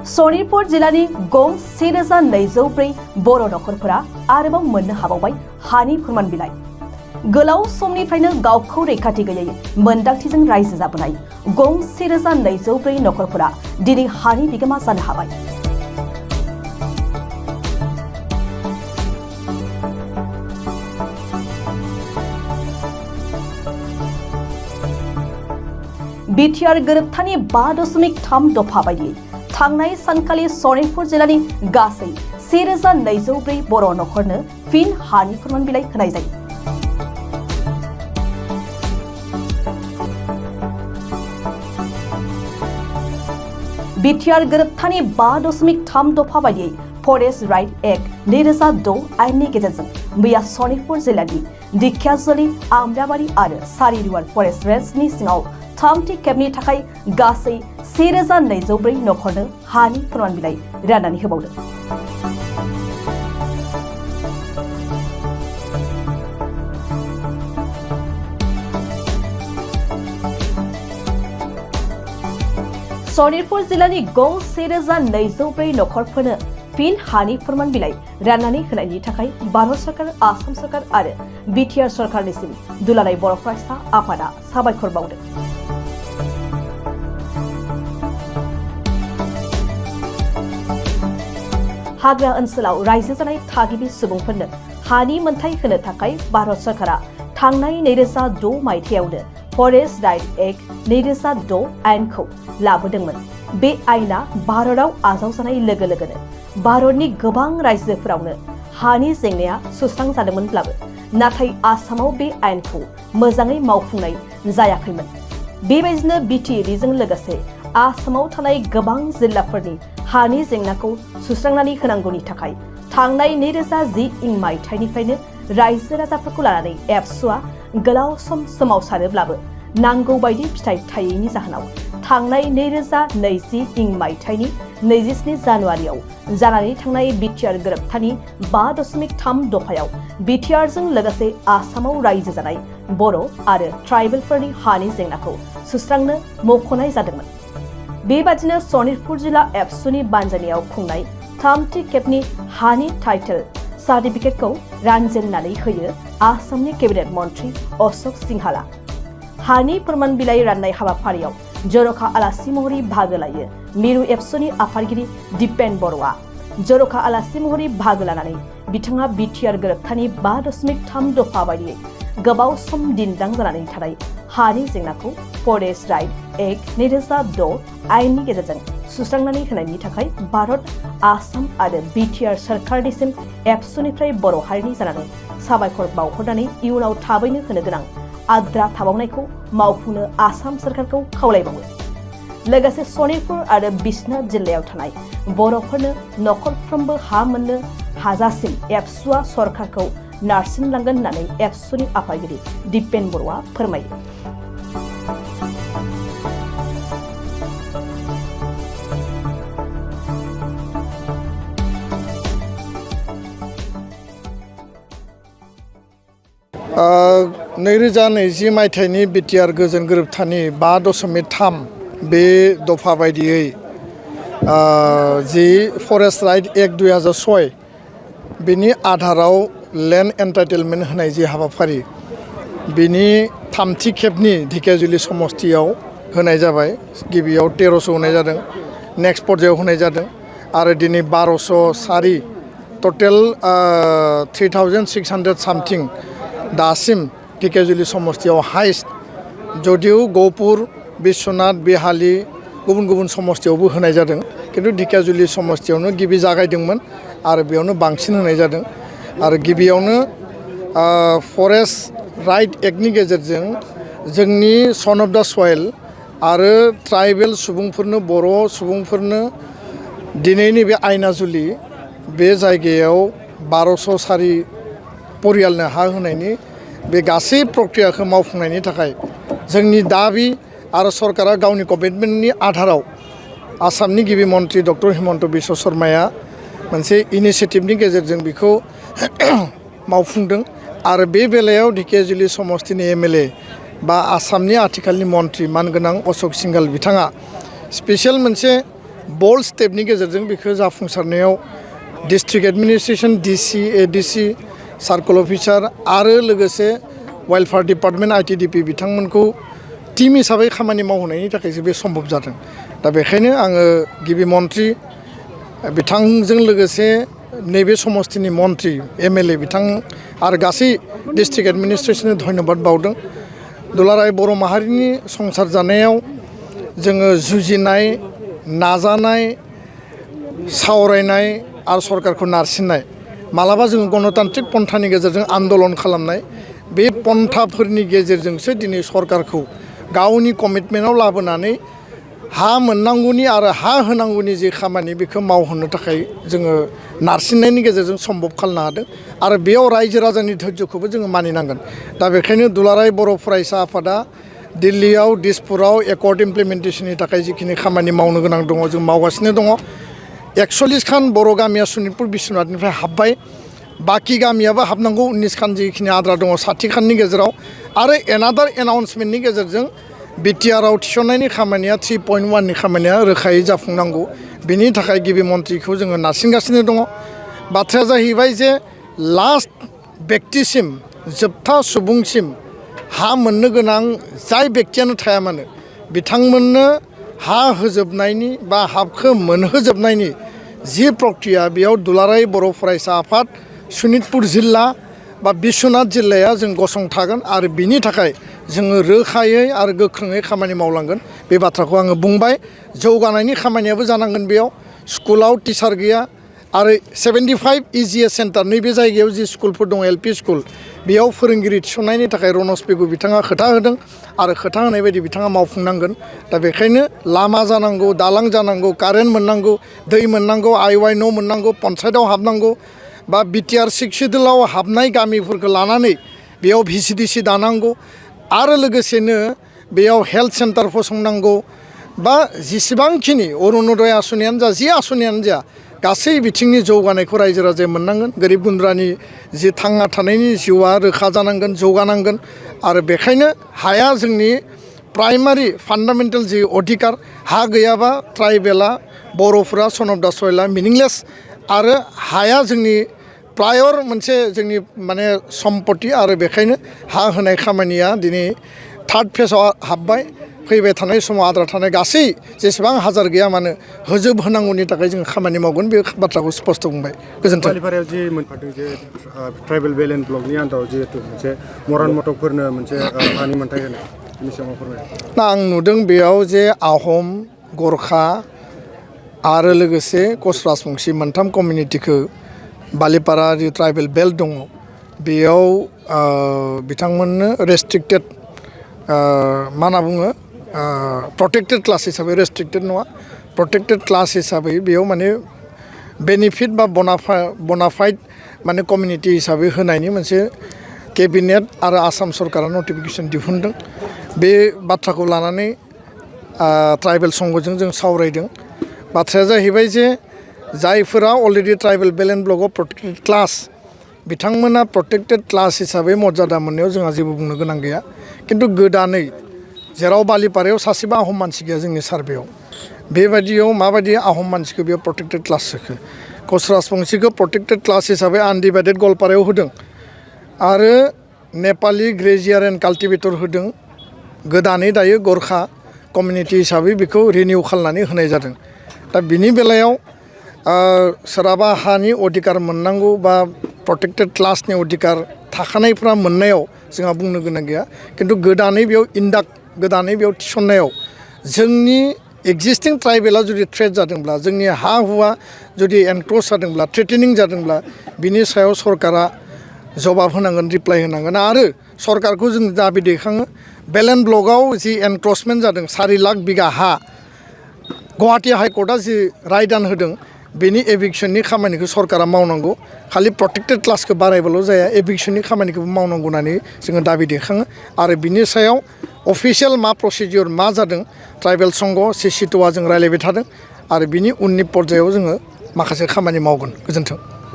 सनितपुर जिल्लानि गं 1204 बर' नखरफोरा आरोबाव मोननो हाबावबाय हानि फोरमान बिलाइ। गोलाव समनिफ्रायनो गावखौ रैखाथि गैयै मोनदांथिजों रायजो जाबोनाय गं 1204 नखरफोरा दिनै हानि बिगोमा जानो हाबाय। बिटिआर गोरोबथानि 5.3 दफा बायदियै थांनाय सानखालि सनितपुर जिल्लानि गासै 1204 बर' नखरनो फिन हानि फोरमान बिलाइ होनाय जायो। बिटिआर गोरोबथानि 5.3 दफा बायदियै फरेस्ट राइट एक्ट 2006 आयेननि गेजेरजों मैया सनितपुर जिल्लानि दिखियाजुलि, आमराबारि आरो सारिदुवार फरेस्ट रेन्जनि सिङाव थामथि खेबनि थाखाय गासै 1204 नखरनो हानि फोरमान बिलाइ राननानै होबावदों। सनितपुर जिल्लानि गं 1204 नखरफोरनो फिन हानि फोरमान बिलाइ राननानै होनायनि थाखाय भारत सरकार, आसाम सरकार आरो बिटिआर सरकारनिसिम दुलाराय बर' फरायसा आफादा साबायखर बावदों। हाग्रा ओनसोलाव रायजो जानाय थागिबि सुबुंफोरनो हानि मोनथाय होनो थाखाय भारत सरकारा थांनाय 2006 मायथाइयावनो फरेस्ट राइट एक्ट 2006 आयेनखौ लाबोदोंमोन। बे आयेना भारताव आजावजानाय लोगो लोगोनो भारतनि गोबां रायजोफोरावनो हानि जेंनाया सुस्रांजादोंमोनब्लाबो नाथाय आसामाव बे आयेनखौ मोजाङै मावफुंनाय जायाखैमोन। बेबायदिनो बिटिआरजों लोगोसे आसामाव थानाय गोबां जिल्लाफोरनि हानि जेंनाखौ सुस्रांनानै होनांगौनि थाखाय थांनाय 2010 मायथाइनिफ्रायनो रायजो राजाफोरखौ लानानै एबसुआ गोलाव सम सोमावसारोब्लाबो नांगौ बायदि फिथाइ थायैनि जाहोनाव थांनाय 2020 मायथाइनि 27 जानुवारियाव जानानै थांनाय बिटिआर गोरोबथानि 5.3 दफायाव बिटिआरजों लोगोसे आसामाव रायजो जानाय बर' आरो ट्राइबेलफोरनि हानि जेंनाखौ सुस्रांनो मख'नाय जादोंमोन। बेबादिनो सनितपुर जिल्ला एबसुनि बानजायनायाव खुंनाय थामथि खेबनि हानि टाइटेल सार्टिफिकेटखौ रानजेननानै होयो आसामनि केबिनेट मन्त्रि अशोक सिंहाला। हानि फोरमान बिलाइ राननाय हाबाफारियाव जर'खा आलासि महरै बाहागो लायो मिरु एबसुनि आफादगिरि दिपेन बर'आ। जर'खा आलासि महरै बाहागो लानानै बिथाङा बिटिआर गोरोबथानि 5.3 दफा बायदियै गोबाव सम दिन्दां जानानै थानाय हानि जेंनाखौ फरेस्ट राइट एक्ट 2006 आयेननि गेजेरजों सुस्रांनानै होनायनि थाखाय भारत, आसाम आरो बिटिआर सरकारनिसिम एबसुनिफ्राय बर' हारिनि जानानै साबायखर बावहरनानै इयुनाव थाबैनो होनो गोनां आद्रा थाबावनायखौ मावफुंनो आसाम सरकारखौ खावलायबावो। लोगोसे सनितपुर आरो बिश्वनाथ जिल्लायाव थानाय बर'फोरनो नखरफ्रोमबो हा मोननो हाजासिम एबसुआ सरकारखौ नारसिनलांगोन होननानै एबसुनि आफादगिरि दिपेन बर'आ फोरमायो। नैरोजा 20 मायथाइनि बिटिआर गोजोन गोरोबथानि 5.3 बे दफा बायदियै जि फरेस्ट राइट एक्ट 2006 बिनि आधाराव लेन्ड एन्टाइटेलमेन्ट होनाय जि हाबाफारि बिनि थामथि खेबनि ढेकियाजुलि समस्तियाव होनाय जाबाय। गिबियाव 1300 होनाय जादों, नेक्स्ट पर्यायाव होनाय जादों आरो दिनै 1204 टटेल 3600 सामथिं दासिम ढेकियाजुलि समस्तियाव हाइस्ट, जदिव गहपुर, बिश्वनाथ, बिहाली गुबुन गुबुन समस्तियावबो होनाय जादों, किन्तु ढेकियाजुलि समस्तियावनो गिबि जागायदोंमोन आरो बेयावनो बांसिन होनाय जादों। आरो गिबियावनो फरेस्ट राइट एक्टनि गेजेरजों जोंनि सन अफ दा सयल आरो ट्राइबेल सुबुंफोरनो, बर' सुबुंफोरनो दिनैनि बे आयनाजुलि बे जायगायाव 1204 परियालनो हा होनायनि बे गासै प्रक्रियाखौ मावफुंनायनि थाखाय जोंनि दाबि आरो सरकारा गावनि कमिटमेन्टनि आधाराव आसामनि गिबि मन्त्रि डक्टर हिमन्त बिश्व शर्माया मोनसे इनिसियेटिभनि गेजेरजों बेखौ मावफुंदों। आरो बे बेलायाव ढेकियाजुलि समस्तिनि एमएलए बा आसामनि आथिखालनि मन्त्रि मानगोनां अशोक सिंघाल बिथाङा स्पेसियेल मोनसे बोल्ड स्टेपनि गेजेरजों बेखौ जाफुंसारनायाव district administration DC ADC circle officer आरो लोगोसे वेलफेयार डिपार्टमेन्ट आइटिडिपि बिथांमोनखौ टीम हिसाबै खामानि मावहोनायनि थाखायसो बे सम्भब जादों दा बेखायनो आङो गिबि मन्त्रि बिथांजों लोगोसे नैबे समस्तिनि मन्त्रि एमएलए बिथां आरो गासै डिस्ट्रिक्ट एडमिनिस्ट्रेशननो धन्यबाद बावदों दुलाराय बर' माहारिनि संसार जानायाव जोङो जुजिनाय नाजानाय सावरायनाय आरो सरकारखौ नारसिननाय मालाबा जोङो गणतान्त्रिक पन्थानि गेजेरजों आन्दलन खालामनाय बे पन्थाफोरनि गेजेरजोंसो दिनै सरकारखौ गावनि कमिटमेन्टआव लाबोनानै हा मोननांगौनि आरो हा होनांगौनि जे खामानि बेखौ मावहोनो थाखाय जोङो नारसिननायनि गेजेरजों सम्भब खालामनो हादों आरो बेयाव रायजो राजानि धैर्यखौबो जोङो मानिनांगोन दा बेखायनो दुलाराय बर' फरायसा आफादा दिल्लीयाव दिसपुराव एकर्ड इमप्लिमेन्टेसननि थाखाय जिखिनि खामानि मावनो गोनां दङ जों मावगासिनो दङ 41 खान बर' गामिया सनितपुर बिश्वनाथनिफ्राय हाबबाय बाखि गामियाबो हाबनांगौ 19 खान जिखिनि आद्रा दङ 60 खाननि गेजेराव आरो एनादार एनाउन्समेन्टनि गेजेरजों बिटिआरआव थिसननायनि खामानिया 3.1 नि खामानिया रोखायै जाफुंनांगौ बिनि थाखाय गिबि मन्थ्रिखौ जोङो नारसिनगासिनो दङ बाथ्राया जाहैबाय जे लास्ट व्यक्तिसिम जोबथा सुबुंसिम हा मोननो गोनां जाय व्यक्तियानो थाया मानो बिथांमोननो हा होजोबनायनि बा हाखौ मोनहोजोबनायनि जि प्रक्रिया बेयाव दुलाराय बर' फरायसा आफाद सनितपुर जिल्ला बा बिश्वनाथ जिल्लाया जों गसंथागोन आरो बिनि थाखाय जोङो रोखायै आरो गोख्रोङै खामानि मावलांगोन बे बाथ्राखौ आङो बुंबाय जौगानायनि खामानियाबो जानांगोन बेयाव स्कुलाव टिचार गैया आरो 75 इजिएस सेन्टार नैबे जायगायाव जि स्कुलफोर दङ एलपि स्कुल बेयाव फोरोंगिरि थिसननायनि थाखाय रनस पेगु बिथाङा खोथा होदों आरो खोथा होनाय बायदि बिथाङा मावफुंनांगोन दा बेखायनो लामा जानांगौ दालां जानांगौ कारेन्ट मोननांगौ दै मोननांगौ आइवाइ न' मोननांगौ पन्सायतआव हाबनांगौ बा बिटिआर 6 सिडुलाव हाबनाय गामिफोरखौ लानानै बेयाव भिसिडिसि दानांगौ आरो लोगोसेनो बेयाव हेल्थ सेन्टार फसंनांगौ बा जेसेबांखिनि अरुणोदय आसनियानो जा जि आसनियानो जा गासै बिथिंनि जौगानायखौ रायजो राजाया मोननांगोन गोरिब गुन्द्रानि जि थांना थानायनि जिउआ रोखा जानांगोन जौगानांगोन आरो बेखायनो हाया जोंनि प्राइमारि फान्डामेन्टेल जि अधिकार हा गैयाबा ट्राइबेला बर'फोरा सन अफ दा सयला मिनिंलेस आरो हाया जोंनि प्रायर मोनसे जोंनि माने सम्पति आरो बेखायनो हा होनाय खामानिया दिनै थार्ड फेजआव हाबबाय फैबाय थानाय समाव आद्रा थानाय गासै जेसेबां हाजार गैया मानो होजोब होनांगौनि थाखाय जों खामानि मावगोन बे बाथ्राखौ स्पष्ट बुंबाय गोजोन्थों बालिपारायाव जि मोनफादों जे ट्राइबेल बेलेन्ड ब्लकनि आन्दाराव जिहेतु मोनसे मरान मटकफोरनो मोनसे हानि मोन्थाय होनाय बिनि सायाव फोरमाय ना आं नुदों बेयाव जे आहम गरखा आरो लोगोसे कच राजबंसि मोनथाम कमिउनिटिखौ बालिपारा जि ट्राइबेल बेल्ट दङ बेयाव बिथांमोननो रेस्ट्रिक्टेड मा होनना बुङो प्रटेक्टेड क्लास हिसाबै रेस्ट्रिक्टेड नङा प्रटेक्टेड क्लास हिसाबै बेयाव माने बेनिफिट बा बनाफाइड माने कमिउनिटि हिसाबै होनायनि मोनसे केबिनेट आरो आसाम सरकारा नटिफिकेसन दिहुनदों बे बाथ्राखौ लानानै ट्राइबेल संघजों जों सावरायदों बाथ्राया जाहैबाय जे जायफोरा अलरेडि ट्राइबेल बेलेन्ड ब्लकआव प्रटेक्टेड क्लास बिथांमोना प्रटेक्टेड क्लास हिसाबै मर्यादा मोननायाव जोंहा जेबो बुंनो गोनां गैया खिन्थु गोदानै जेराव बालिपारायाव सासेबो आहम मानसि गैया जोंनि सार्भेयाव बेबायदियाव माबायदि आहम मानसिखौ बेयाव प्रटेक्टेड क्लास होखो कच राजबंसिखौ प्रटेक्टेड क्लास हिसाबै आनडिभाइडेड गवालपारायाव होदों आरो नेपालि ग्रेजियार एन्ड काल्टिभेटर होदों गोदानै दायो गरखा कमिउनिटि हिसाबै बेखौ रिनिउ खालामनानै होनाय जादों दा बिनि बेलायाव सोरहाबा हानि अधिकार मोननांगौ बा प्रटेक्टेड क्लासनि अधिकार थाखानायफ्रा मोननायाव जोंहा बुंनो गोनां गैया खिन्थु गोदानै बेयाव गोदानै बेयाव थिसननायाव जोंनि एक्जिस्टिं ट्राइबेला जुदि थ्रेट जादोंब्ला जोंनि हा हुआ जुदि एनक्रोच जादोंब्ला थ्रेटेनिं जादोंब्ला बिनि सायाव सरकारा जवाब होनांगोन रिप्लाइ होनांगोन आरो सरकारखौ जों दाबि दैखाङो बेलेन्ड ब्लकआव जि एनक्रोचमेन्ट जादों 4 लाख बिगा हा गुवाहाटी हाइकर्टआ जि रायदान होदों बेनि एभिक्सननि खामानिखौ सरकारा मावनांगौ खालि प्रटेक्टेड क्लासखौ बारायबाल' जाया एभिक्सननि खामानिखौबो मावनांगौ होननानै जोङो दाबि दैखाङो आरो बिनि सायाव अफिसियेल मा प्रसिडियर मा जादों ट्राइबेल संघ सिसिट'आ जों रायलायबाय थादों आरो बिनि उननि पर्यायाव जोङो माखासे खामानि मावगोन गोजोन्थों